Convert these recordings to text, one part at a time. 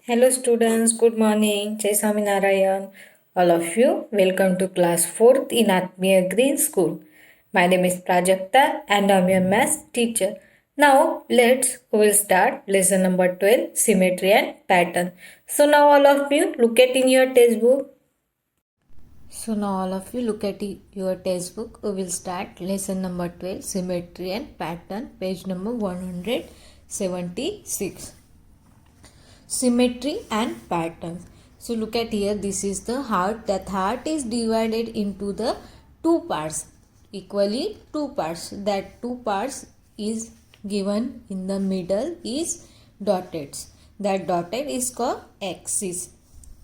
Hello students, good morning. Jai Swaminarayan. All of you, welcome to class 4th in Atmiya Green School. My name is Prajakta and I'm your maths teacher. Now we will start lesson number 12, symmetry and pattern. So now all of you look at in your textbook. So now all of you look at your textbook. We will start lesson number 12, symmetry and pattern, page number 176. Symmetry and patterns. So look at here, this is the heart. That heart is divided into the two parts, equally two parts. That two parts is given in the middle is dotted. That dotted is called axis.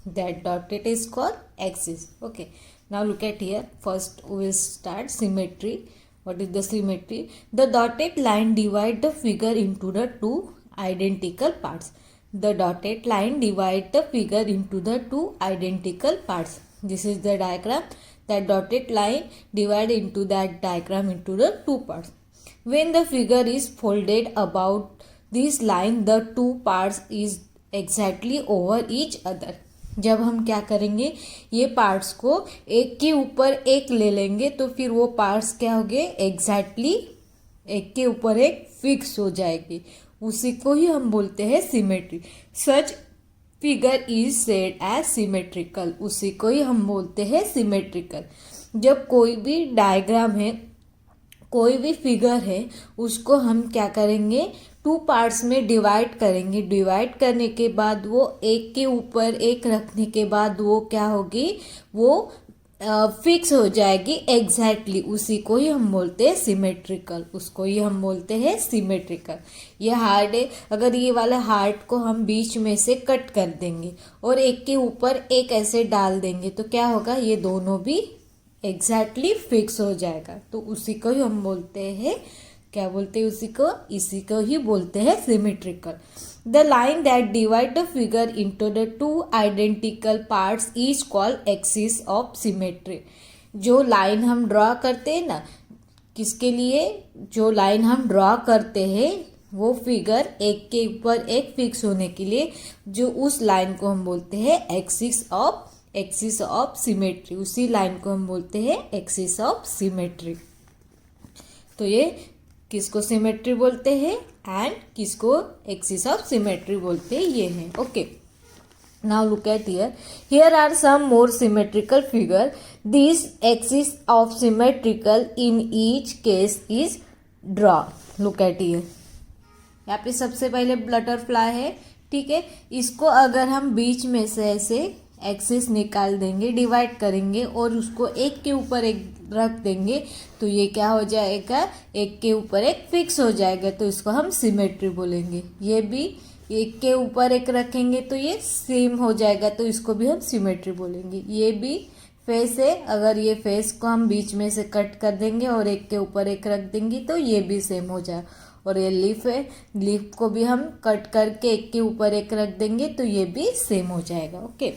That dotted is called axis. Okay, now look at here. First we will start symmetry. What is the symmetry? The dotted line divide the figure into the two identical parts. The dotted line divide the figure into the two identical parts. This is the diagram. That dotted line divide into that diagram into the two parts. When the figure is folded about this line, the two parts is exactly over each other. जब हम क्या करेंगे, ये parts को एक के ऊपर एक ले लेंगे तो फिर वो पार्ट्स क्या होंगे, एग्जैक्टली एक के ऊपर एक फिक्स हो जाएगी. उसी को ही हम बोलते हैं symmetry. Such figure is said as symmetrical. उसी को ही हम बोलते हैं सिमेट्रिकल. जब कोई भी डायग्राम है, कोई भी फिगर है, उसको हम क्या करेंगे, टू पार्ट्स में डिवाइड करेंगे. डिवाइड करने के बाद वो एक के ऊपर एक रखने के बाद वो क्या होगी, वो फिक्स हो जाएगी एग्जैक्टली. उसी को ही हम बोलते हैं सिमेट्रिकल. उसको ही हम बोलते हैं सिमेट्रिकल. ये हार्ड है. अगर ये वाला हार्ट को हम बीच में से कट कर देंगे और एक के ऊपर एक ऐसे डाल देंगे तो क्या होगा, ये दोनों भी एग्जैक्टली फिक्स हो जाएगा. तो उसी को ही हम बोलते हैं, क्या बोलते हैं उसी को, इसी को ही बोलते हैं symmetrical. The line that divide the figure into the two identical parts is called axis of symmetry. जो लाइन हम ड्रॉ करते हैं ना, किसके लिए, जो लाइन हम ड्रॉ करते हैं वो फिगर एक के ऊपर एक फिक्स होने के लिए, जो उस लाइन को हम बोलते हैं एक्सिस ऑफ सिमेट्री. उसी लाइन को हम बोलते हैं एक्सिस ऑफ सिमेट्री. तो ये किसको सिमेट्री बोलते हैं एंड किसको एक्सिस ऑफ सिमेट्री बोलते हैं, ये है. Okay, now look at here. Here are some more symmetrical figure. This axis of symmetrical in each case is draw. Look at here. यहाँ पे सबसे पहले बटरफ्लाई है, ठीक है. इसको अगर हम बीच में से ऐसे एक्सिस निकाल देंगे, डिवाइड करेंगे और उसको एक के ऊपर एक रख देंगे तो ये क्या हो जाएगा, एक के ऊपर एक फिक्स हो जाएगा. तो इसको हम सिमेट्री बोलेंगे. ये भी एक के ऊपर एक रखेंगे तो ये सेम हो जाएगा, तो इसको भी हम सिमेट्री बोलेंगे. ये भी फेस है, अगर ये फेस को हम बीच में से कट कर देंगे और एक के ऊपर एक रख देंगे तो ये भी सेम हो जाएगा. और ये लीफ है, लीफ को भी हम कट करके एक के ऊपर एक रख देंगे तो ये भी सेम हो जाएगा. ओके,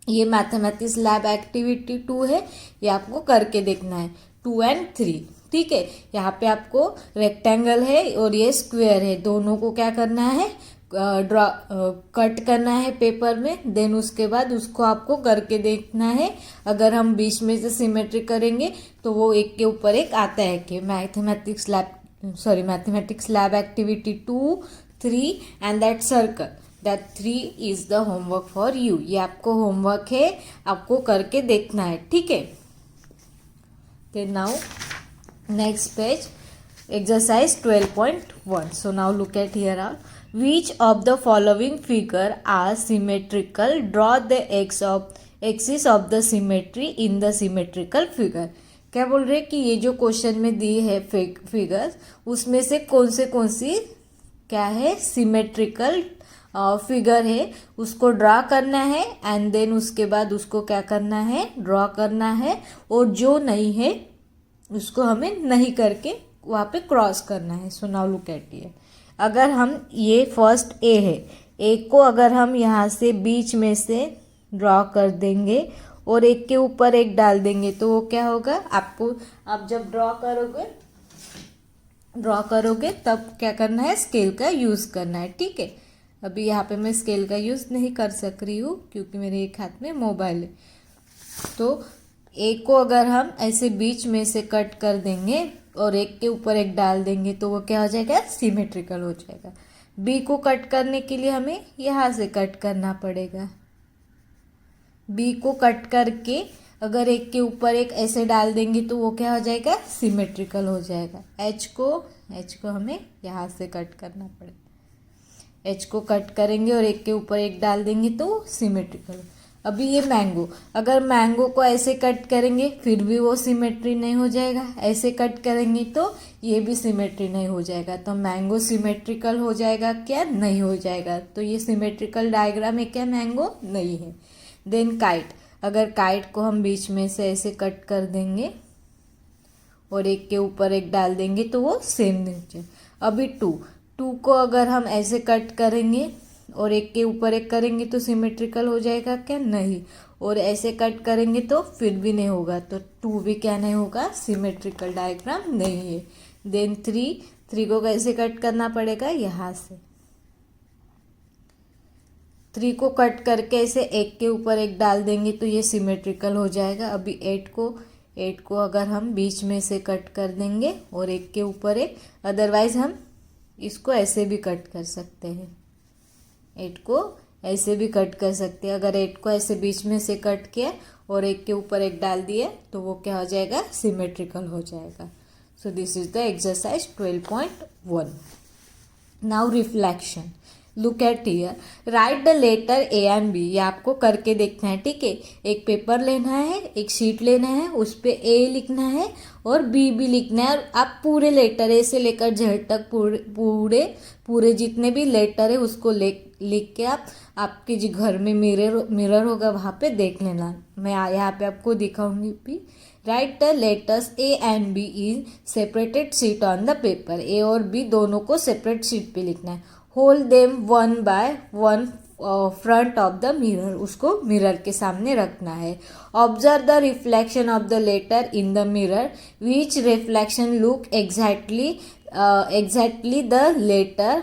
ये मैथमेटिक्स लैब एक्टिविटी 2 है, ये आपको करके देखना है. 2 और 3, ठीक है. यहाँ पे आपको रेक्टेंगल है और ये स्क्वायर है, दोनों को क्या करना है, ड्रॉ कट करना है पेपर में. देन उसके बाद उसको आपको करके देखना है. अगर हम बीच में से सिमेट्री करेंगे तो वो एक के ऊपर एक आता है कि mathematics lab activity 2, 3 and that circle. That 3 is the homework for you. ये आपको होमवर्क है, आपको करके देखना है, ठीक है. तो now next page, exercise 12.1. So now look at here all. Which of the following figure are symmetrical? Draw the axis of the symmetry in the symmetrical figure. क्या बोल रहे हैं कि ये जो क्वेश्चन में दी है फिगर्स, उसमें से कौन सी क्या है, सिमेट्रिकल फिगर है, उसको ड्रा करना है. एंड देन उसके बाद उसको क्या करना है, ड्रॉ करना है. और जो नहीं है उसको हमें नहीं करके वहाँ पे क्रॉस करना है. So now look at it. अगर हम ये फर्स्ट ए है, ए को अगर हम यहाँ से बीच में से ड्रॉ कर देंगे और एक के ऊपर एक डाल देंगे तो वो क्या होगा, आपको आप जब ड्रॉ करोगे तब क्या करना है, स्केल का यूज़ करना है, ठीक है. अभी यहाँ पे मैं स्केल का यूज़ नहीं कर सक रही हूँ क्योंकि मेरे एक हाथ में मोबाइल है। तो एक को अगर हम ऐसे बीच में से कट कर देंगे और एक के ऊपर एक डाल देंगे तो वो क्या हो जाएगा, सिमेट्रिकल हो जाएगा। बी को कट करने के लिए हमें यहाँ से कट करना पड़ेगा। बी को कट करके अगर एक के ऊपर एक ऐसे डाल देंगे तो वो क्या हो जाएगा, सिमेट्रिकल हो जाएगा। एच को हमें यहाँ से कट करना पड़ेगा। एच को कट करेंगे और एक के ऊपर एक डाल देंगे तो सिमेट्रिकल। अभी ये मैंगो, अगर मैंगो को ऐसे कट करेंगे फिर भी वो सिमेट्री नहीं हो जाएगा, ऐसे कट करेंगे तो ये भी सिमेट्री नहीं हो जाएगा। तो मैंगो सिमेट्रिकल हो जाएगा क्या, नहीं हो जाएगा। तो ये सिमेट्रिकल डायग्राम है क्या, मैंगो नहीं है। देन काइट, अगर काइट को हम बीच में से ऐसे कट कर देंगे और एक के ऊपर एक डाल देंगे तो वो सेम नीचे। अभी टू को अगर हम ऐसे कट करेंगे और एक के ऊपर एक करेंगे तो सिमेट्रिकल हो जाएगा क्या, नहीं। और ऐसे कट करेंगे तो फिर भी नहीं होगा, तो टू भी क्या नहीं होगा, सिमेट्रिकल डायग्राम नहीं है। देन थ्री को कैसे कट करना पड़ेगा, यहाँ से। 3 को कट करके ऐसे एक के ऊपर एक डाल देंगे तो ये सिमेट्रिकल हो जाएगा। अभी 8 को अगर हम बीच में से कट कर देंगे और एक के ऊपर एक, अदरवाइज हम इसको ऐसे भी कट कर सकते हैं। 8 को ऐसे भी कट कर सकते हैं। अगर 8 को ऐसे बीच में से कट किया और एक के ऊपर एक डाल दिया तो वो क्या हो जाएगा, सिमेट्रिकल हो जाएगा। So this is the exercise 12.1। Now reflection, look at here, write the letter A and B. ये आपको करके देखना है, ठीक है। एक पेपर लेना है, एक शीट लेना है, उस पर ए लिखना है और बी भी लिखना है। और आप पूरे लेटर ए से लेकर जेड तक पूरे जितने भी लेटर है उसको लिख के आप आपके जो घर में मिरर होगा वहाँ पे देख लेना। मैं यहाँ पे आपको दिखाऊंगी भी। Write the letters A and B in separated sheet on the paper. A और बी दोनों को सेपरेट शीट पे लिखना है। Hold them one by one front of the mirror, उसको मिरर के सामने रखना है। Observe the reflection of the letter in the mirror, which reflection look exactly the letter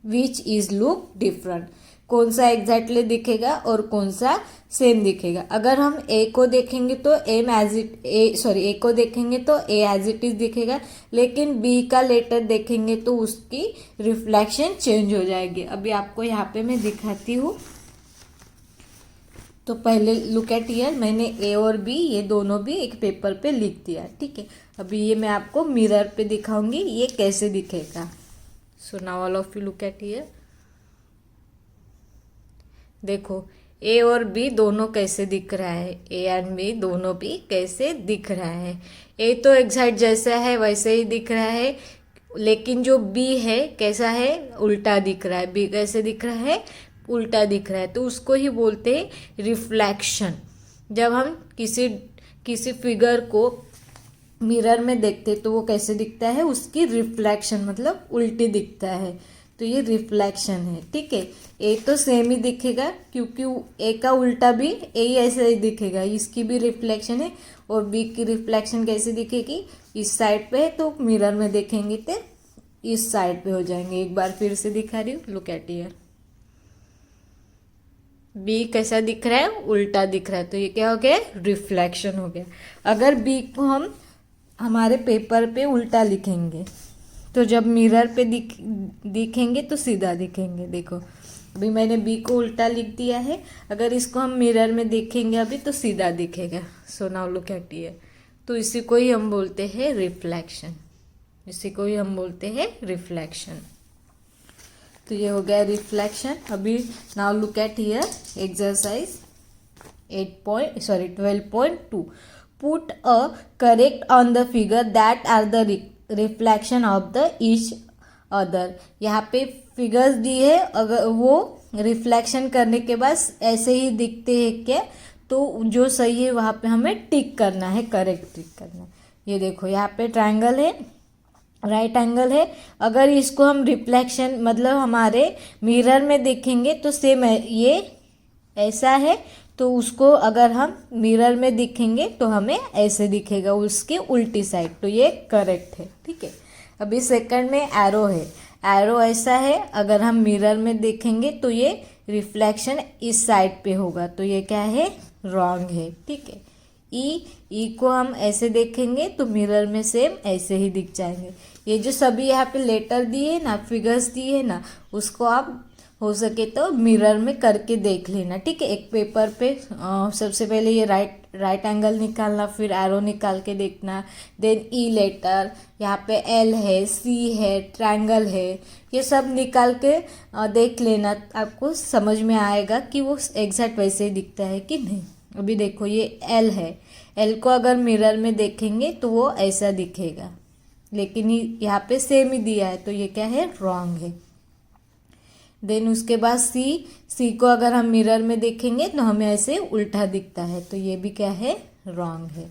which is look different. कौन सा एग्जैक्टली दिखेगा और कौन सा सेम दिखेगा। अगर हम ए को देखेंगे तो ए को देखेंगे तो ए एज इट इज दिखेगा, लेकिन बी का लेटर देखेंगे तो उसकी रिफ्लेक्शन चेंज हो जाएगी। अभी आपको यहाँ पे मैं दिखाती हूँ। तो पहले लुक एट हियर, मैंने ए और बी ये दोनों भी एक पेपर पे लिख दिया, ठीक है। अभी ये मैं आपको मिरर पे दिखाऊंगी ये कैसे दिखेगा। So now all of you look at here. देखो ए और बी दोनों कैसे दिख रहा है, ए एंड बी दोनों भी कैसे दिख रहा है। ए तो एग्जैक्ट जैसा है वैसे ही दिख रहा है, लेकिन जो बी है कैसा है, उल्टा दिख रहा है। बी कैसे दिख रहा है, उल्टा दिख रहा है, तो उसको ही बोलते हैं रिफ्लेक्शन। जब हम किसी फिगर को मिरर में देखते तो वो कैसे दिखता है, उसकी रिफ्लेक्शन मतलब उल्टी दिखता है, तो ये रिफ्लेक्शन है, ठीक है। ए तो सेम ही दिखेगा क्योंकि ए का उल्टा भी ए ऐसे ही दिखेगा, इसकी भी रिफ्लेक्शन है। और बी की रिफ्लेक्शन कैसे दिखेगी, इस साइड पे है तो मिरर में देखेंगे तो इस साइड पे हो जाएंगे। एक बार फिर से दिखा रही हूँ, लुक एट हियर। बी कैसा दिख रहा है, उल्टा दिख रहा है, तो ये क्या हो गया, रिफ्लेक्शन हो गया। अगर बी को हम हमारे पेपर पे उल्टा लिखेंगे तो जब मिरर पे दिखेंगे तो सीधा दिखेंगे। देखो अभी मैंने बी को उल्टा लिख दिया है, अगर इसको हम मिरर में देखेंगे अभी तो सीधा दिखेगा। सो नाउ लुक एट हियर। तो इसी को ही हम बोलते हैं रिफ्लेक्शन, इसी को ही हम बोलते हैं रिफ्लेक्शन। तो ये हो गया रिफ्लेक्शन। अभी now look at here exercise 12.2। Put a correct on the figure that are the reflection of the each other. यहाँ पे फिगर्स दी है, अगर वो रिफ्लेक्शन करने के बाद ऐसे ही दिखते हैं क्या, तो जो सही है वहाँ पे हमें टिक करना है, करेक्ट टिक करना है। ये देखो यहाँ पे ट्रायंगल है, राइट एंगल है। अगर इसको हम रिफ्लेक्शन मतलब हमारे मिरर में देखेंगे तो सेम है, ये ऐसा है, तो उसको अगर हम मिरर में दिखेंगे तो हमें ऐसे दिखेगा, उसकी उल्टी साइड, तो ये करेक्ट है, ठीक है। अभी सेकंड में एरो है। एरो ऐसा है, अगर हम मिरर में देखेंगे तो ये रिफ्लेक्शन इस साइड पे होगा, तो ये क्या है, रॉन्ग है। ठीक है। ई को हम ऐसे देखेंगे तो मिरर में सेम ऐसे ही दिख जाएंगे। ये जो सभी यहाँ पे लेटर दिए ना, फिगर्स दिए ना, उसको आप हो सके तो मिरर में करके देख लेना। ठीक है। एक पेपर पे सबसे पहले ये राइट एंगल निकालना, फिर एरो निकाल के देखना, देन ई लेटर, यहाँ पे एल है, सी है, ट्रायंगल है, ये सब निकाल के देख लेना। आपको समझ में आएगा कि वो एग्जैक्ट वैसे ही दिखता है कि नहीं। अभी देखो ये एल है, एल को अगर मिरर में देखेंगे तो वो ऐसा दिखेगा, लेकिन यहाँ पे सेम ही दिया है, तो ये क्या है, रॉन्ग है। देन उसके बाद सी को अगर हम मिरर में देखेंगे तो हमें ऐसे उल्टा दिखता है, तो ये भी क्या है, रॉन्ग है।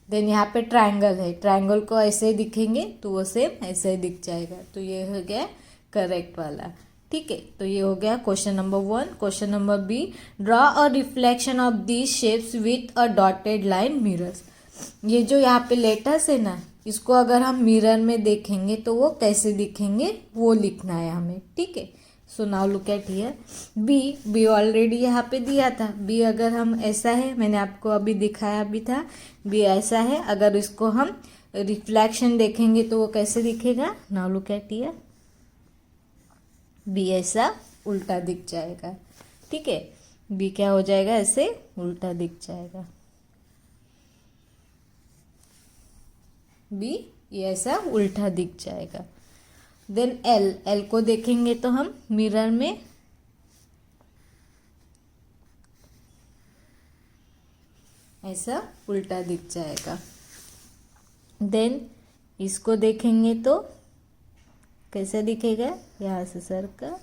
देन यहाँ पे ट्रायंगल है, ट्रायंगल को ऐसे ही दिखेंगे तो वो सेम ऐसे ही दिख जाएगा, तो ये हो गया करेक्ट वाला। ठीक है। तो ये हो गया question number 1। Question number B, draw a reflection of these shapes with a dotted line mirrors. ये जो यहाँ पे लेटर्स है ना, इसको अगर हम मिरर में देखेंगे तो वो कैसे दिखेंगे वो लिखना है हमें। ठीक है। So now look at here, B already यहाँ पे दिया था। बी अगर हम ऐसा है, मैंने आपको अभी दिखाया भी था, बी ऐसा है, अगर इसको हम रिफ्लेक्शन देखेंगे तो वो कैसे दिखेगा। Now look at here, B ऐसा उल्टा दिख जाएगा। ठीक है। बी क्या हो जाएगा, ऐसे उल्टा दिख जाएगा। बी ये ऐसा उल्टा दिख जाएगा। देन एल को देखेंगे तो हम मिरर में ऐसा उल्टा दिख जाएगा। देन इसको देखेंगे तो कैसे दिखेगा, यहाँ से सर का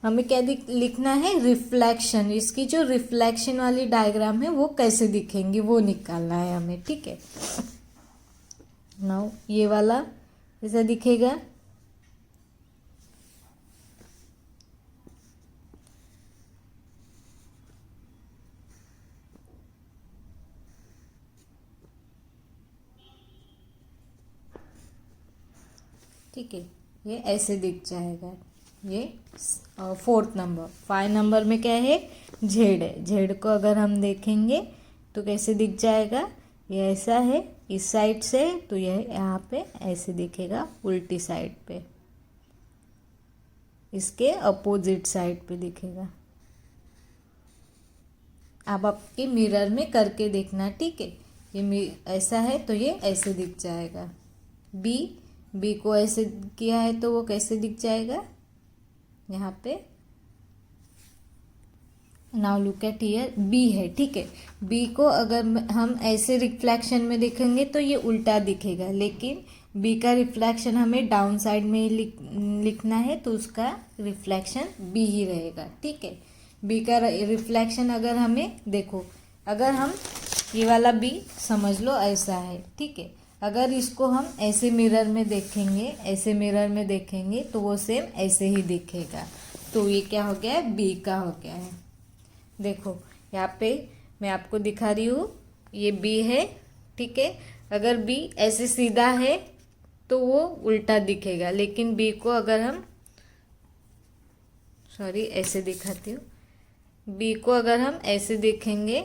हमें क्या लिखना है, रिफ्लेक्शन। इसकी जो रिफ्लेक्शन वाली डायग्राम है वो कैसे दिखेंगी वो निकालना है हमें। ठीक है। नाउ ये वाला कैसा दिखेगा, ठीक है, ये ऐसे दिख जाएगा। ये 4th नंबर। 5 नंबर में क्या है, जेड है। जेड को अगर हम देखेंगे तो कैसे दिख जाएगा, ये ऐसा है इस साइड से, तो ये यहाँ पे ऐसे दिखेगा उल्टी साइड पे, इसके अपोजिट साइड पे दिखेगा। आप आपके मिरर में करके देखना। ठीक है। ये ऐसा है तो ये ऐसे दिख जाएगा। बी को ऐसे किया है तो वो कैसे दिख जाएगा, यहाँ पे। Now look at here, B है। ठीक है। बी को अगर हम ऐसे रिफ्लेक्शन में देखेंगे तो ये उल्टा दिखेगा, लेकिन बी का रिफ्लेक्शन हमें डाउन साइड में लिखना है, तो उसका रिफ्लेक्शन बी ही रहेगा। ठीक है। बी का रिफ्लेक्शन अगर हमें देखो, अगर हम ये वाला बी समझ लो ऐसा है। ठीक है। अगर इसको हम ऐसे मिरर में देखेंगे, ऐसे मिरर में देखेंगे तो वो सेम ऐसे ही दिखेगा, तो ये क्या हो गया है, बी का हो गया है। देखो यहाँ पे मैं आपको दिखा रही हूँ, ये बी है। ठीक है। अगर बी ऐसे सीधा है तो वो उल्टा दिखेगा, लेकिन बी को अगर हम ऐसे दिखाती हूँ, बी को अगर हम ऐसे देखेंगे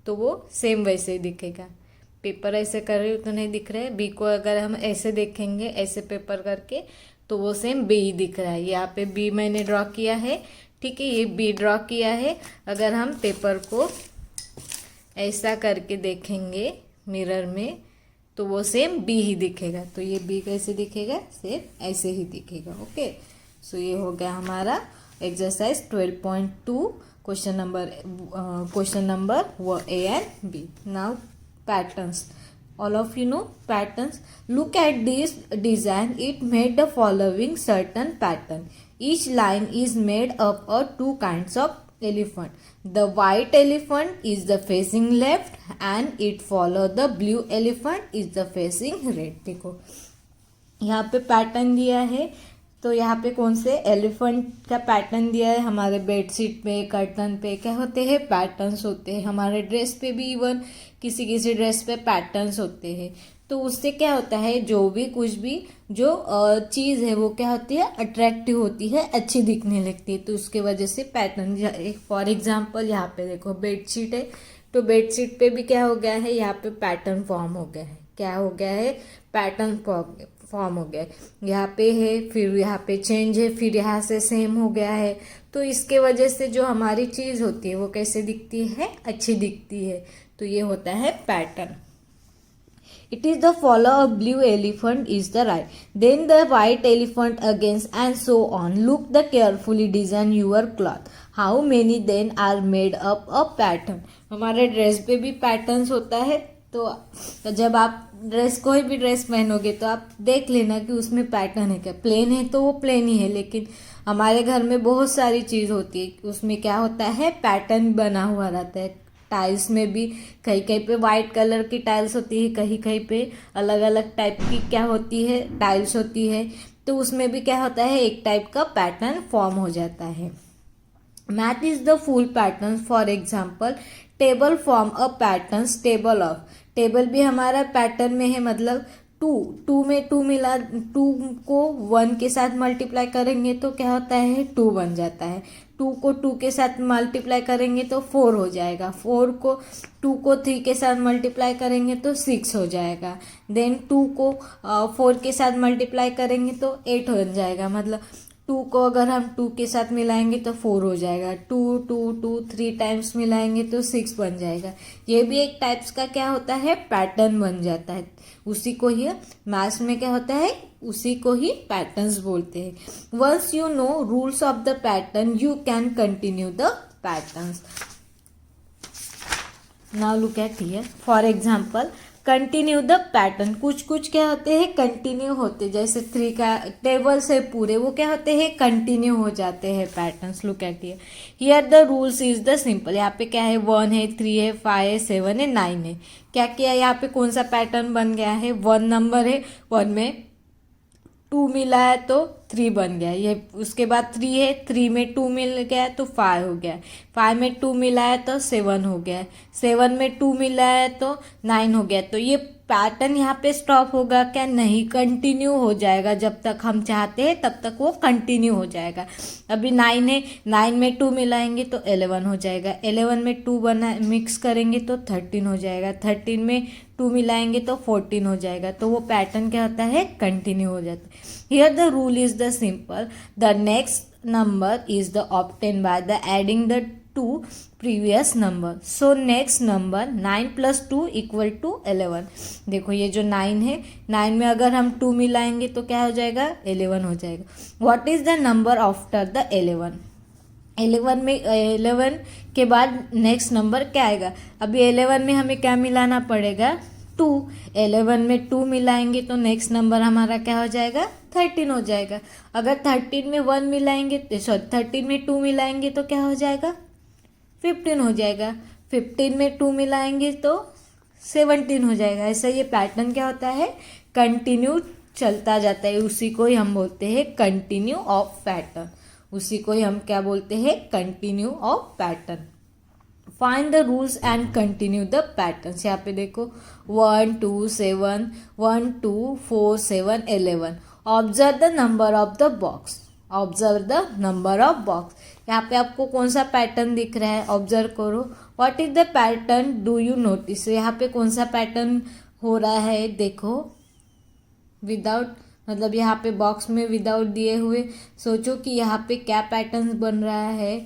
तो वो सेम वैसे ही दिखेगा। पेपर ऐसे कर रही हूँ तो नहीं दिख रहा है। बी को अगर हम ऐसे देखेंगे, ऐसे पेपर करके, तो वो सेम बी ही दिख रहा है। यहाँ पे बी मैंने ड्रॉ किया है। ठीक है। ये बी ड्रॉ किया है। अगर हम पेपर को ऐसा करके देखेंगे मिरर में तो वो सेम बी ही दिखेगा, तो ये बी कैसे दिखेगा, सेम ऐसे ही दिखेगा। ओके। सो ये हो गया हमारा exercise 12.2 question number A and B. Now patterns. All of you know patterns. Look at this design. It made the following certain pattern. Each line is made up of two kinds of elephant. The white elephant is the facing left and it follow the blue elephant is the facing right. देखो यहाँ पे pattern दिया है, तो यहाँ पे कौन से एलिफेंट का पैटर्न दिया है, हमारे बेडशीट पे, कर्टन पे क्या होते हैं, पैटर्न्स होते हैं। हमारे ड्रेस पे भी इवन किसी किसी ड्रेस पे पैटर्न्स होते हैं। तो उससे क्या होता है, जो भी कुछ भी जो चीज़ है वो क्या होती है, अट्रैक्टिव होती है, अच्छी दिखने लगती है। तो उसके वजह से पैटर्न, फॉर एग्जांपल यहाँ पे देखो बेडशीट है, तो बेडशीट पे भी क्या हो गया है, यहाँ पे पैटर्न फॉर्म हो गया है। क्या हो गया है, पैटर्न फॉर्म हो गया है। यहाँ पे है, फिर यहाँ पे चेंज है, फिर यहाँ से सेम हो गया है। तो इसके वजह से जो हमारी चीज़ होती है वो कैसे दिखती है, अच्छी दिखती है। तो ये होता है pattern. It is the follow of blue elephant is the right. Then the white elephant against and so on. Look the carefully design your cloth. How many then are made up of pattern. हमारे dress पे भी patterns होता है। तो जब आप कोई भी ड्रेस पहनोगे तो आप देख लेना कि उसमें पैटर्न है क्या। प्लेन है तो वो प्लेन ही है, लेकिन हमारे घर में बहुत सारी चीज़ होती है, उसमें क्या होता है, पैटर्न बना हुआ रहता है। टाइल्स में भी कहीं कहीं पे वाइट कलर की टाइल्स होती है, कहीं कहीं पे अलग अलग टाइप की क्या होती है, टाइल्स होती है। तो उसमें भी क्या होता है, एक टाइप का पैटर्न फॉर्म हो जाता है। Math is the full pattern. For example table form a pattern table of. Table भी हमारा पैटर्न में है, मतलब टू में टू मिला, टू को वन के साथ मल्टीप्लाई करेंगे तो क्या होता है, टू बन जाता है। टू को टू के साथ मल्टीप्लाई करेंगे तो फोर हो जाएगा। टू को थ्री के साथ मल्टीप्लाई करेंगे तो सिक्स हो जाएगा। देन टू को फोर के साथ मल्टीप्लाई करेंगे तो एट हो जाएगा। मतलब टू को अगर हम टू के साथ मिलाएंगे तो फोर हो जाएगा। Two two two three times मिलाएंगे तो सिक्स बन जाएगा। ये भी एक टाइप्स का क्या होता है, पैटर्न बन जाता है। उसी को ही मैथ्स में क्या होता है, उसी को ही पैटर्न्स बोलते हैं। Once you know rules of the pattern you can continue the patterns. Now look at here, for example continue the pattern. कुछ क्या होते हैं, कंटिन्यू होते, जैसे थ्री का टेबल्स है पूरे, वो क्या होते हैं, कंटिन्यू हो जाते हैं patterns. Look at here, here the rules is the simple. यहाँ पे क्या है, 1 है, 3 है, 5 है, 7 है, 9 है। क्या किया यहाँ पे, कौन सा पैटर्न बन गया है, 1 नंबर है, 1 में 2 मिला है तो 3 बन गया। ये उसके बाद 3 है, 3 में 2 मिल गया तो 5 हो गया। 5 में 2 मिला है तो 7 हो गया। 7 में 2 मिला है तो 9 हो गया। तो ये पैटर्न यहाँ पे स्टॉप होगा क्या, नहीं, कंटिन्यू हो जाएगा। जब तक हम चाहते हैं तब तक वो कंटिन्यू हो जाएगा। अभी 9 है, 9 में 2 मिलाएंगे तो 11 हो जाएगा। 11 में 2 मिक्स करेंगे तो 13 हो जाएगा। 13 में 2 मिलाएंगे तो 14 हो जाएगा। तो वो पैटर्न क्या होता है, कंटिन्यू हो जाता है। Here the rule is the simple, the next number is the obtain by the adding the two previous number. So next number 9 + 2 = 11। देखो ये जो 9 है, 9 में अगर हम 2 मिलाएंगे तो क्या हो जाएगा, 11 हो जाएगा। What is the number after the 11। 11 में 11 के बाद नेक्स्ट नंबर क्या आएगा। अभी 11 में हमें क्या मिलाना पड़ेगा, 2। 11 में 2 मिलाएंगे तो नेक्स्ट नंबर हमारा क्या हो जाएगा, 13 हो जाएगा। अगर 13 में 1 मिलाएंगे, 13 में 2 मिलाएंगे तो क्या हो जाएगा, 15 हो जाएगा। 15 में 2 मिलाएंगे तो 17 हो जाएगा। ऐसा ये पैटर्न क्या होता है, कंटिन्यू चलता जाता है। उसी को ही हम बोलते हैं कंटिन्यू ऑफ पैटर्न। उसी को ही हम क्या बोलते हैं, continue of pattern. Find the rules and continue the patterns. यहाँ पे देखो 1 2 7 1 2 4 7 11। Observe the number of the box. Observe the number of box. यहाँ पे आपको कौन सा पैटर्न दिख रहा है, ऑब्जर्व करो। What is the pattern do you notice. यहाँ पे कौन सा पैटर्न हो रहा है, देखो विदाउट, मतलब यहाँ पे बॉक्स में विदाउट दिए हुए, सोचो कि यहाँ पे क्या पैटर्न बन रहा है।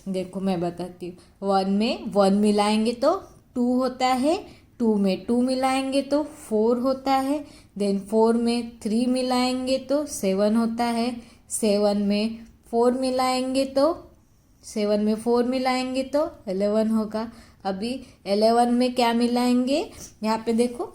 देखो मैं बताती हूँ। 1 में 1 मिलाएंगे तो 2 होता है, 2 में 2 मिलाएंगे तो 4 होता है। देन 4 में 3 मिलाएंगे तो 7 होता है। 7 में 4 मिलाएंगे तो 7 में 4 मिलाएंगे तो 11 होगा। अभी 11 में क्या मिलाएंगे, यहाँ पे देखो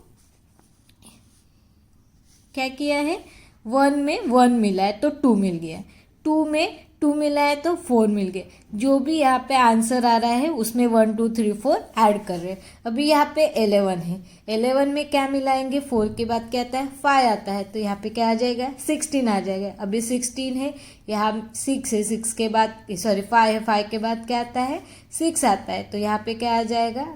क्या किया है, 1 में 1 मिला है तो 2 मिल गया। 2 में 2 मिला है तो 4 मिल गया। जो भी यहाँ पे आंसर आ रहा है उसमें 1 2 3 4 ऐड कर रहे हैं। अभी यहाँ पे 11 है, 11 में क्या मिलाएंगे, 4 के बाद क्या आता है, 5 आता है, तो यहाँ पे क्या आ जाएगा, 16 आ जाएगा। अभी 16 है, यहाँ 6 है, 6 के बाद 5 है, 5 के बाद क्या आता है, 6 आता है, तो यहाँ पे क्या आ जाएगा,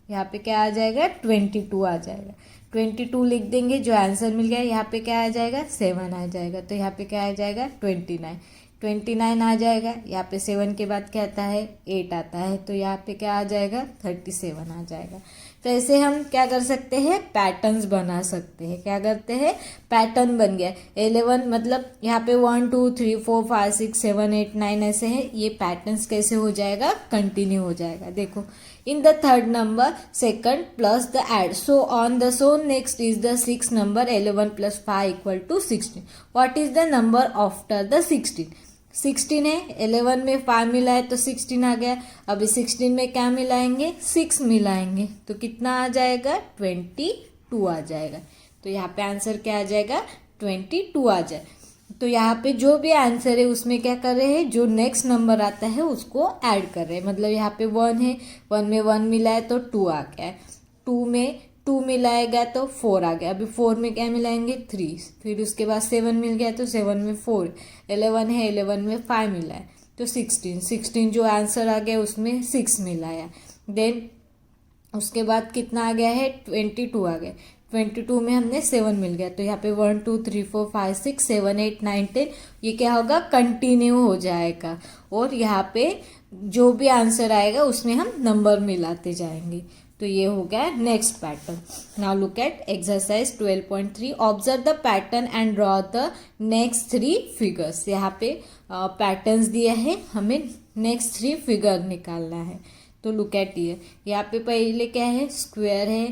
यहाँ पे क्या आ जाएगा, 22 आ जाएगा। 22 लिख देंगे, जो आंसर मिल गया यहाँ पे क्या आ जाएगा 7 आ जाएगा, तो यहाँ पे क्या आ जाएगा 29 आ जाएगा। यहाँ पे 7 के बाद क्या आता है 8 आता है, तो यहाँ पे क्या आ जाएगा 37 आ जाएगा। तो ऐसे हम क्या कर सकते हैं पैटर्न्स बना सकते हैं। क्या करते हैं पैटर्न बन गया 11 मतलब यहाँ पे 1 2 3 4 5 6 7 8 9 ऐसे है, ये पैटर्न्स कैसे हो जाएगा कंटिन्यू हो जाएगा। देखो in the third number second plus the add so on the so next is the sixth number 11 plus 5 equal to 16. what is the number after the 16? 16 है, 11 में 5 मिला है तो 16 आ गया। अभी 16 में क्या मिलाएंगे 6 मिलाएंगे तो कितना आ जाएगा 22 आ जाएगा। तो यहाँ पे आंसर क्या आ जाएगा 22 आ जाए। तो यहाँ पे जो भी आंसर है उसमें क्या कर रहे हैं, जो नेक्स्ट नंबर आता है उसको ऐड कर रहे हैं। मतलब यहाँ पे 1 है, 1 में 1 मिला है तो 2 आ गया है, 2 में 2 मिलाएगा तो 4 आ गया। अभी 4 में क्या मिलाएंगे 3, फिर उसके बाद 7 मिल गया तो 7 में 4, 11 है 11 में 5 मिला है तो 16 जो आंसर आ गया उसमें 6 मिलाया। देन उसके बाद कितना आ गया है 22 आ गया, 22 में हमने 7 मिल गया तो यहाँ पे 1 2 3 4 5 6 7 8 9 10 ये क्या होगा कंटिन्यू हो जाएगा। और यहाँ पे जो भी आंसर आएगा उसमें हम नंबर मिलाते जाएंगे। तो ये हो गया next pattern. Now look eight exercise 12.3 observe the pattern and draw the next 3 figures. यहाँ पे पैटर्न्स दिया है, हमें नेक्स्ट 3 फिगर निकालना है। तो लुक एट ये यहाँ पे पहले क्या है स्क्वायर है,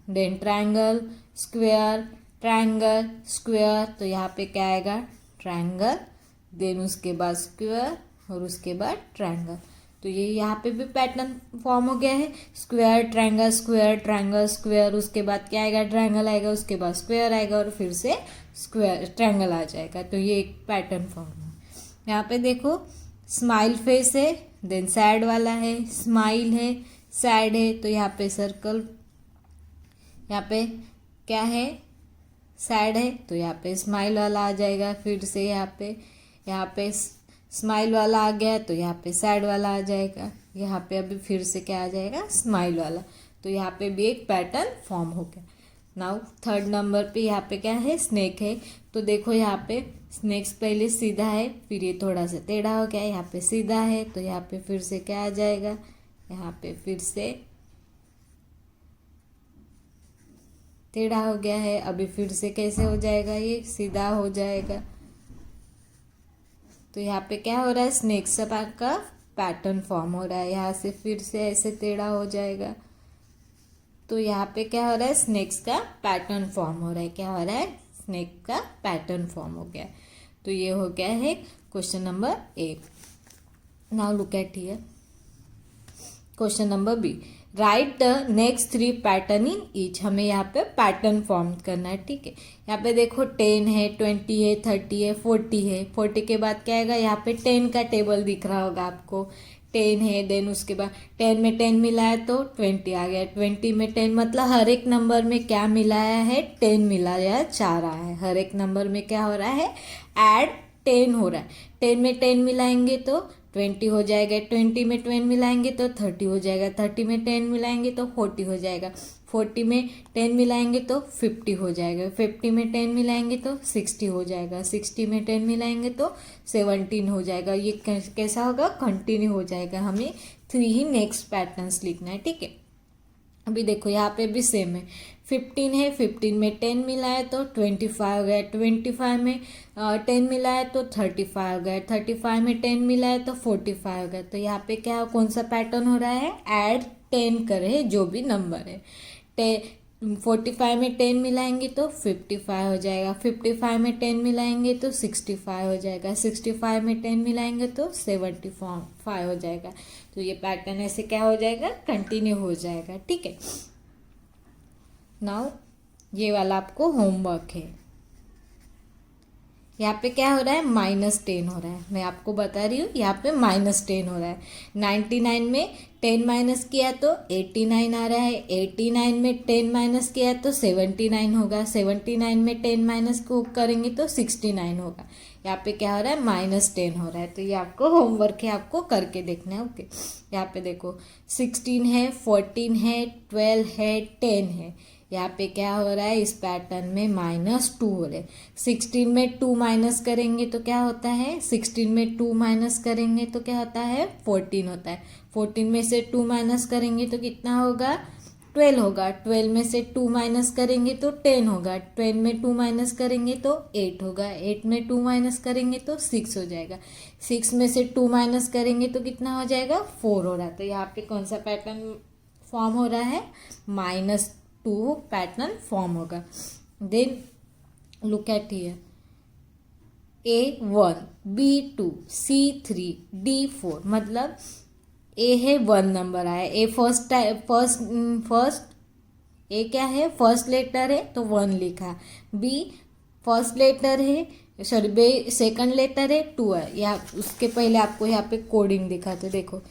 then triangle square triangle square, तो यहाँ पे क्या आएगा ट्रायंगल, देन उसके बाद स्क्वायर और उसके बाद ट्रायंगल। तो ये यहाँ पे भी पैटर्न फॉर्म हो गया है स्क्वायर ट्रायंगल स्क्वायर, उसके बाद क्या आएगा ट्रायंगल आएगा, उसके बाद स्क्वायर आएगा और फिर से स्क्वायर ट्रायंगल आ जाएगा। तो ये एक पैटर्न फॉर्म है। यहाँ पे देखो स्माइल फेस है, देन सैड वाला है, स्माइल है सैड है, तो यहाँ पे सर्कल, यहाँ पे क्या है सैड है तो यहाँ पे स्माइल वाला आ जाएगा। फिर से यहाँ पे स्माइल वाला आ गया तो यहाँ पे सैड वाला आ जाएगा। यहाँ पे अभी फिर से क्या आ जाएगा स्माइल वाला, तो यहाँ पे भी एक पैटर्न फॉर्म हो गया। नाउ थर्ड नंबर पे यहाँ पे क्या है स्नेक है, तो देखो यहाँ पे स्नेक्स पहले सीधा है, फिर ये थोड़ा सा टेढ़ा हो गया, यहाँ पे सीधा है तो यहाँ पे फिर से क्या आ जाएगा, यहाँ पे फिर से टेढ़ा हो गया है। अभी फिर से कैसे हो जाएगा ये सीधा हो जाएगा। तो यहाँ पे क्या हो रहा है स्नेक सपा का पैटर्न फॉर्म हो रहा है, यहाँ से फिर से ऐसे टेढ़ा हो जाएगा। तो यहाँ पे क्या हो रहा है स्नेक्स का पैटर्न फॉर्म हो रहा है, क्या हो रहा है स्नेक का पैटर्न फॉर्म हो गया। तो ये हो गया है question number A. Now look at here question number B write the next 3 pattern in each. हमें यहाँ पे पैटर्न फॉर्म करना है, ठीक है। यहाँ पे देखो 10 है 20 है 30 है 40 है, 40 के बाद क्या आएगा, यहाँ पे 10 का टेबल दिख रहा होगा आपको, 10 है, देन उसके बाद 10 में 10 मिला है तो 20 आ गया, 20 में 10 मतलब हर एक नंबर में क्या मिलाया है 10 मिलाया 4 आया है। हर एक नंबर में क्या हो रहा है ऐड 10 हो रहा है, 10 में 10 मिलाएंगे तो 20 हो जाएगा, 20 में 20 मिलाएंगे तो 30 हो जाएगा, 30 में 10 मिलाएंगे तो 40 हो जाएगा, 40 में 10 मिलाएंगे तो 50 हो जाएगा, 50 में 10 मिलाएंगे तो 60 हो जाएगा, 60 में 10 मिलाएंगे तो 17 हो जाएगा। ये कैसा होगा कंटिन्यू हो जाएगा। हमें 3 ही नेक्स्ट पैटर्न्स लिखना है, ठीक है। अभी देखो यहाँ पे भी सेम है, 15 है 15 में 10 मिला है तो 25 हो गया, 25 में 10 मिला है तो 35 हो गया, 35 में 10 मिला है तो 45 हो गया। तो यहाँ पे क्या कौन सा पैटर्न हो रहा है ऐड 10 करे जो भी नंबर है, 45 में 10 मिलाएंगे तो 55 हो जाएगा, 55 में 10 मिलाएंगे तो 65 हो जाएगा, 65 में 10 मिलाएंगे तो 75 हो जाएगा। तो ये पैटर्न ऐसे क्या हो जाएगा कंटिन्यू हो जाएगा, ठीक है। नाउ ये वाला आपको होमवर्क है। यहाँ पे क्या हो रहा है -10 हो रहा है, मैं आपको बता रही हूँ यहाँ पे -10 हो रहा है। 99 में 10 माइनस किया तो 89 आ रहा है, 89 में 10 माइनस किया तो 79 होगा, 79 में 10 माइनस को करेंगे तो 69 होगा। यहाँ पे क्या हो रहा है -10 हो रहा है। तो ये आपको होमवर्क है, आपको करके देखना है, ओके। यहाँ पे देखो 16 है 14 है 12 है 10 है, यहाँ पे क्या हो रहा है, इस पैटर्न में -2 हो रहे। 16 में 2 माइनस करेंगे तो क्या होता है, 16 में 2 माइनस करेंगे तो क्या होता है, 14 होता है। 14 में से 2 माइनस करेंगे तो कितना होगा, 12 होगा। 12 में से 2 माइनस करेंगे तो 10 होगा। 10 में 2 माइनस करेंगे तो 8 होगा। 8 में 2 माइनस करेंगे तो 6 हो जाएगा। 6 में से 2 माइनस करेंगे तो कितना हो जाएगा, 4 हो रहा है। तो यहाँ पे कौन सा पैटर्न फॉर्म हो रहा है, -2 पैटर्न फॉर्म होगा। Then look at here, A1, B2, C3, D4, मतलब ए है 1 नंबर आया। ए फर्स्ट ए क्या है, फर्स्ट लेटर है तो 1 लिखा। बी फर्स्ट लेटर है, सॉरी बे सेकंड लेटर है 2 है। या उसके पहले आपको यहाँ पे कोडिंग दिखा, तो देखो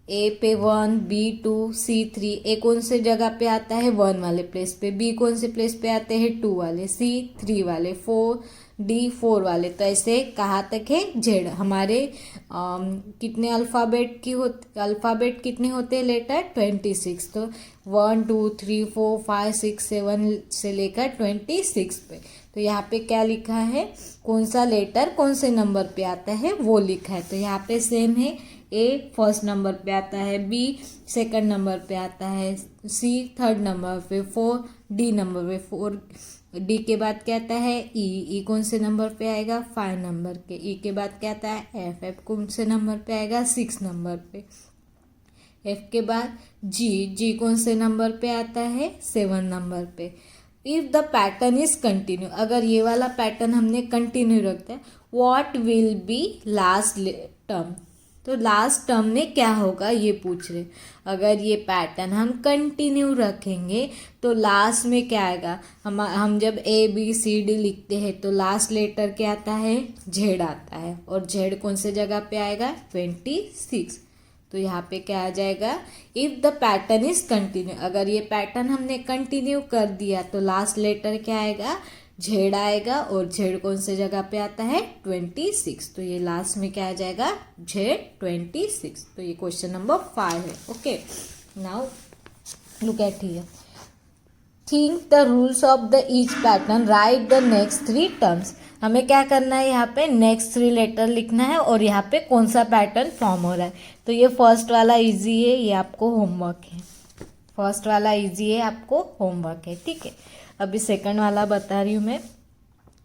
ए पे 1, B2, C3। ए कौन से जगह पे आता है, 1 वाले प्लेस पे। बी कौन से प्लेस पे आते हैं, 2 वाले। C 3 वाले। 4 D 4 वाले। तो ऐसे कहाँ तक है, जेड। हमारे कितने अल्फ़ाबेट कितने होते हैं, लेटर 26। तो 1 2 3 4 5 6 7 से लेकर 26 पे। तो यहाँ पे क्या लिखा है, कौन सा लेटर कौन से नंबर पे आता है वो लिखा है। तो यहाँ पे सेम है, ए फर्स्ट नंबर पे आता है, बी सेकंड नंबर पे आता है, सी थर्ड नंबर पे, 4 डी नंबर पे। 4 डी के बाद क्या आता है, ई कौन से नंबर पे आएगा, 5 नंबर के। ई के बाद क्या आता है, एफ कौन से नंबर पे आएगा, 6 नंबर पे। एफ के बाद जी कौन से नंबर पे आता है, 7 नंबर पे। If the pattern is continue, अगर ये वाला पैटर्न हमने कंटिन्यू रखता है, what will be last term. तो लास्ट टर्म में क्या होगा ये पूछ रहे। अगर ये पैटर्न हम कंटिन्यू रखेंगे तो लास्ट में क्या आएगा, हम जब ABCD लिखते हैं तो लास्ट लेटर क्या आता है, जेड आता है। और जेड कौन से जगह पे आएगा, 26। तो यहाँ पे क्या आ जाएगा, if the pattern is continue. अगर ये पैटर्न हमने कंटिन्यू कर दिया तो लास्ट लेटर क्या आएगा, जेड आएगा। और जेड कौन से जगह पे आता है, 26। तो ये लास्ट में क्या आ जाएगा, जेड 26। तो ये क्वेश्चन नंबर 5 है। Okay, now look at here, think the rules of the each pattern, right the next 3 terms. हमें क्या करना है, यहाँ पे नेक्स्ट 3 लेटर लिखना है और यहाँ पे कौन सा पैटर्न फॉर्म हो रहा है। तो ये फर्स्ट वाला इजी है, ये आपको होमवर्क है। फर्स्ट वाला इजी है, आपको होमवर्क है, ठीक है। अभी सेकंड वाला बता रही हूँ मैं।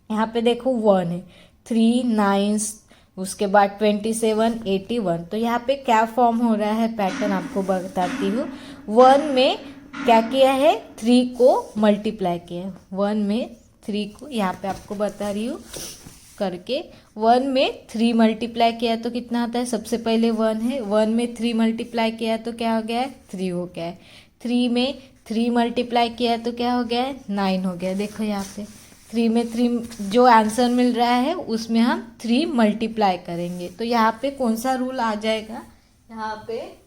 यहाँ पे देखो 1 है, 3 9, उसके बाद 27 81। तो यहाँ पे क्या फॉर्म हो रहा है पैटर्न आपको बताती हूँ। 1 में क्या किया है, 3 को मल्टीप्लाई किया है। 1 में 3 को यहाँ पे आपको बता रही हूँ करके। 1 में 3 मल्टीप्लाई किया तो कितना आता है, सबसे पहले 1 है। 1 में 3 मल्टीप्लाई किया तो क्या हो गया है, 3 हो गया है। 3 में 3 मल्टीप्लाई किया तो क्या हो गया है, 9 हो गया। देखो यहाँ पे 3 में 3 जो आंसर मिल रहा है उसमें हम 3 मल्टीप्लाई करेंगे। तो यहाँ पे कौन सा रूल आ जाएगा, यहाँ पे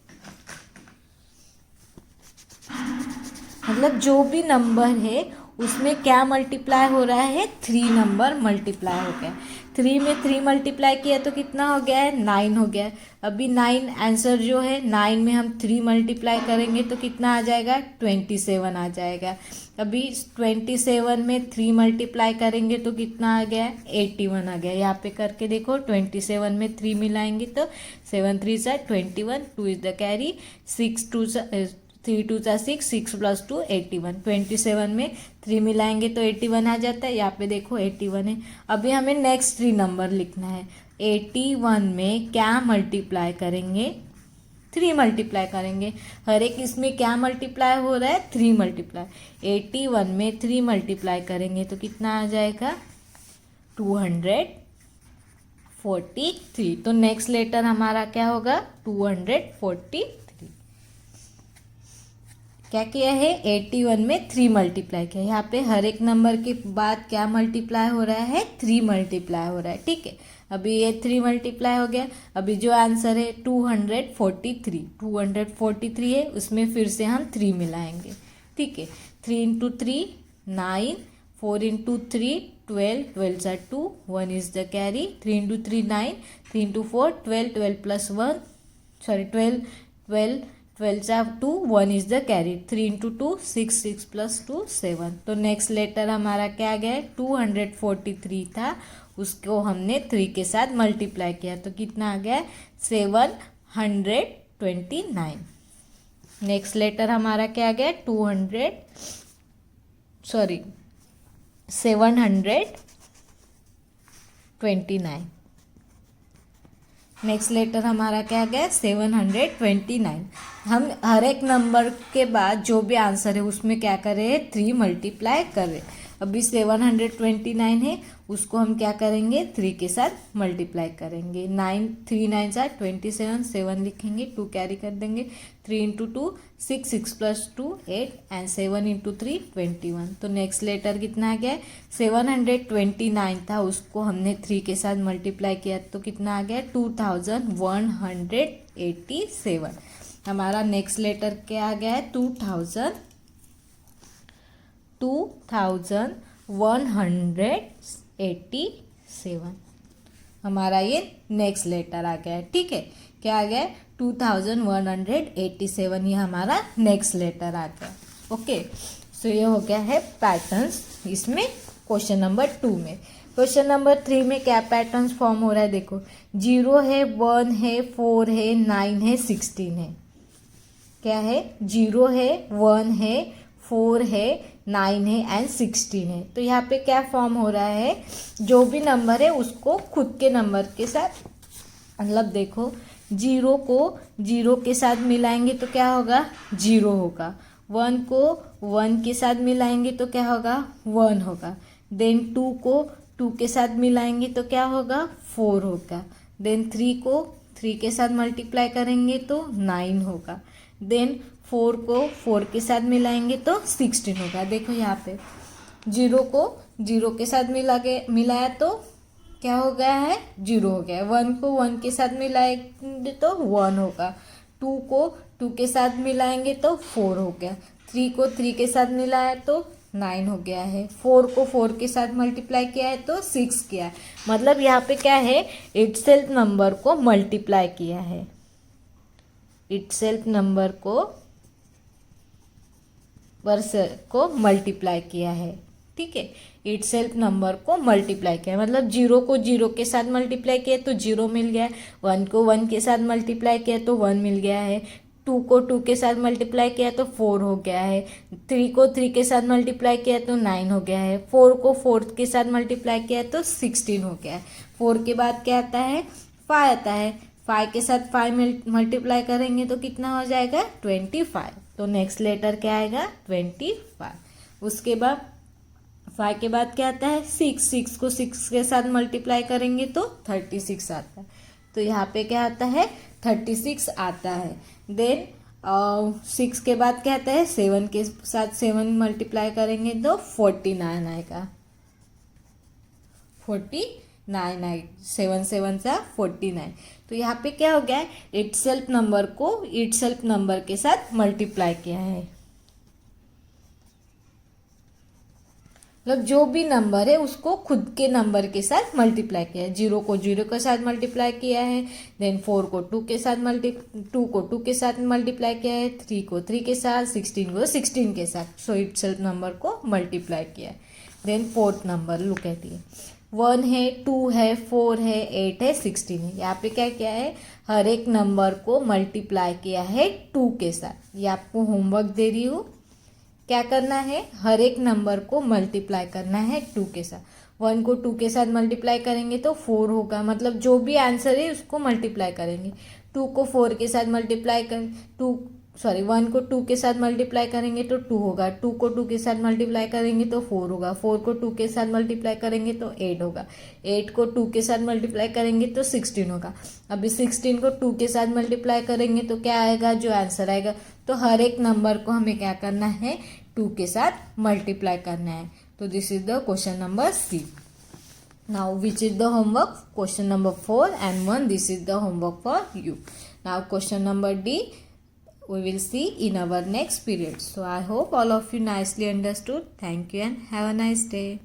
मतलब जो भी नंबर है उसमें क्या मल्टीप्लाई हो रहा है, 3 नंबर मल्टीप्लाई हो गया। 3 में 3 मल्टीप्लाई किया तो कितना हो गया है, 9 हो गया। अभी 9 आंसर जो है, 9 में हम 3 मल्टीप्लाई करेंगे तो कितना आ जाएगा, 27 आ जाएगा। अभी 27 में 3 मल्टीप्लाई करेंगे तो कितना आ गया, 81 आ गया। यहाँ पे करके देखो, 27 में 3 मिलाएंगे तो 7 3 21, 2 इज द कैरी, 6 2 3 2 6, 6 + 2 81। 27 में 3 मिलाएंगे तो 81 आ जाता है। यहाँ पे देखो 81 है। अभी हमें नेक्स्ट 3 नंबर लिखना है। 81 में क्या मल्टीप्लाई करेंगे, 3 मल्टीप्लाई करेंगे। हर एक इसमें क्या मल्टीप्लाई हो रहा है, 3 मल्टीप्लाई। 81 में 3 मल्टीप्लाई करेंगे तो कितना आ जाएगा, 243। तो नेक्स्ट लेटर हमारा क्या होगा, 243। क्या किया है, 81 में 3 मल्टीप्लाई किया। यहाँ पे हर एक नंबर के बाद क्या मल्टीप्लाई हो रहा है, 3 मल्टीप्लाई हो रहा है, ठीक है। अभी ये 3 मल्टीप्लाई हो गया। अभी जो आंसर है 243 है, उसमें फिर से हम 3 मिलाएंगे, ठीक है। 3 × 3 9, 4 × 3 12, 12 are 2, 1 is the carry। 3 × 3 9, 3 × 4 12, 12 + 1 12, 12 2, 1 is the carry, 3 into 2 6, 6 plus 2 7। तो नेक्स्ट लेटर हमारा क्या आ गया, 243 था, उसको हमने 3 के साथ मल्टीप्लाई किया तो कितना आ गया, 729। नेक्स्ट लेटर हमारा क्या आ गया, 729। नेक्स्ट लेटर हमारा क्या आ गया, 729। हम हर एक नंबर के बाद जो भी आंसर है उसमें क्या करें, 3 मल्टीप्लाई करें। अभी 729 है, उसको हम क्या करेंगे, 3 के साथ मल्टीप्लाई करेंगे। 9 3 9 27, 7 लिखेंगे, 2 कैरी कर देंगे, 3 इंटू 2 6, 6 प्लस 2 8 एंड 7 इंटू 3 21। तो नेक्स्ट लेटर कितना आ गया, 729 था, उसको हमने 3 के साथ मल्टीप्लाई किया तो कितना आ गया, 2187। हमारा नेक्स्ट लेटर क्या आ गया है, 2187। हमारा ये नेक्स्ट लेटर आ गया है, ठीक है। क्या आ गया, 2187, ये हमारा नेक्स्ट लेटर आ गया। ओके, सो ये हो गया है पैटर्न्स इसमें क्वेश्चन नंबर 2 में। क्वेश्चन नंबर 3 में क्या पैटर्न्स फॉर्म हो रहा है, देखो 0 है, 1 है, 4 है, 9 है, 16 है। क्या है, 0 है, 1 है, 4 है, 9 है एंड 16 है। तो यहाँ पे क्या फॉर्म हो रहा है, जो भी नंबर है उसको खुद के नंबर के साथ, मतलब देखो 0 को 0 के साथ मिलाएंगे तो क्या होगा, 0 होगा। 1 को 1 के साथ मिलाएंगे तो क्या होगा, 1 होगा। देन 2 को 2 के साथ मिलाएंगे तो क्या होगा, 4 होगा। देन 3 को 3 के साथ मल्टीप्लाई करेंगे तो 9 होगा। देन 4 को 4 के साथ मिलाएंगे तो 16 होगा। देखो यहाँ पे 0 को 0 के साथ मिलाया तो क्या हो गया है, 0 हो गया। 1 को 1 के साथ मिलाएंगे तो 1 होगा। 2 को 2 के साथ मिलाएंगे तो 4 हो गया। 3 को 3 के साथ मिलाया तो 9 हो गया है। 4 को 4 के साथ मल्टीप्लाई किया है तो 6 किया है। मतलब यहाँ पे क्या है, इटसेल्फ नंबर को मल्टीप्लाई किया है, इटसेल्फ नंबर को मल्टीप्लाई किया है, ठीक है। इटसेल्फ नंबर को मल्टीप्लाई किया, मतलब 0 को 0 के साथ मल्टीप्लाई किया तो 0 मिल गया। 1 को 1 के साथ मल्टीप्लाई किया तो 1 मिल गया है। 2 को 2 के साथ मल्टीप्लाई किया तो 4 हो गया है। 3 को 3 के साथ मल्टीप्लाई किया तो 9 हो गया है। 4 को 4 के साथ मल्टीप्लाई किया तो 16 हो गया है। 4 के बाद क्या आता है, 5 आता है। 5 के साथ 5 मल्टीप्लाई करेंगे तो कितना हो जाएगा, 25। तो नेक्स्ट लेटर क्या आएगा, 25। उसके बाद 5 के बाद क्या आता है, 6 को 6 के साथ मल्टीप्लाई करेंगे तो 36 आता है। तो यहाँ पे क्या आता है, 36 आता है। देन 6 के बाद क्या आता है, 7 के साथ 7 मल्टीप्लाई करेंगे तो 49 आएगा। 49 आएगा, 7 7 सा 49। तो यहाँ पे क्या हो गया है, इटसेल्फ नंबर को इटसेल्फ नंबर के साथ मल्टीप्लाई किया है। मतलब जो भी नंबर है उसको खुद के नंबर के साथ मल्टीप्लाई किया है। 0 को 0 के साथ मल्टीप्लाई किया है। देन 4 को 2 के साथ 2 को 2 के साथ मल्टीप्लाई किया है। 3 को 3 के साथ, 16 को 16 के साथ। सो इटसेल्फ नंबर को मल्टीप्लाई किया है। Then fourth number look at ये, 1 है, 2 है, 4 है, 8 है, 16 है। यहाँ पे क्या किया है, हर एक नंबर को मल्टीप्लाई किया है 2 के साथ। ये आपको होमवर्क दे रही हूँ, क्या करना है, हर एक नंबर को मल्टीप्लाई करना है 2 के साथ। 1 को 2 के साथ मल्टीप्लाई करेंगे तो 4 होगा, मतलब जो भी आंसर है उसको मल्टीप्लाई करेंगे। 2 को 4 के साथ मल्टीप्लाई कर 1 को 2 के साथ मल्टीप्लाई करेंगे तो 2 होगा। 2 को 2 के साथ मल्टीप्लाई करेंगे तो 4 होगा। 4 को 2 के साथ मल्टीप्लाई करेंगे तो 8 होगा। 8 को 2 के साथ मल्टीप्लाई करेंगे तो 16 होगा। अभी 16 को 2 के साथ मल्टीप्लाई करेंगे तो क्या आएगा, जो आंसर आएगा। तो हर एक नंबर को हमें क्या करना है, 2 के साथ मल्टीप्लाई करना है। तो this is the question number C. Now which is the homework? Question number 4 and 1. This is the homework for you. Now question number D we will see in our next period. So I hope all of you nicely understood. Thank you and have a nice day.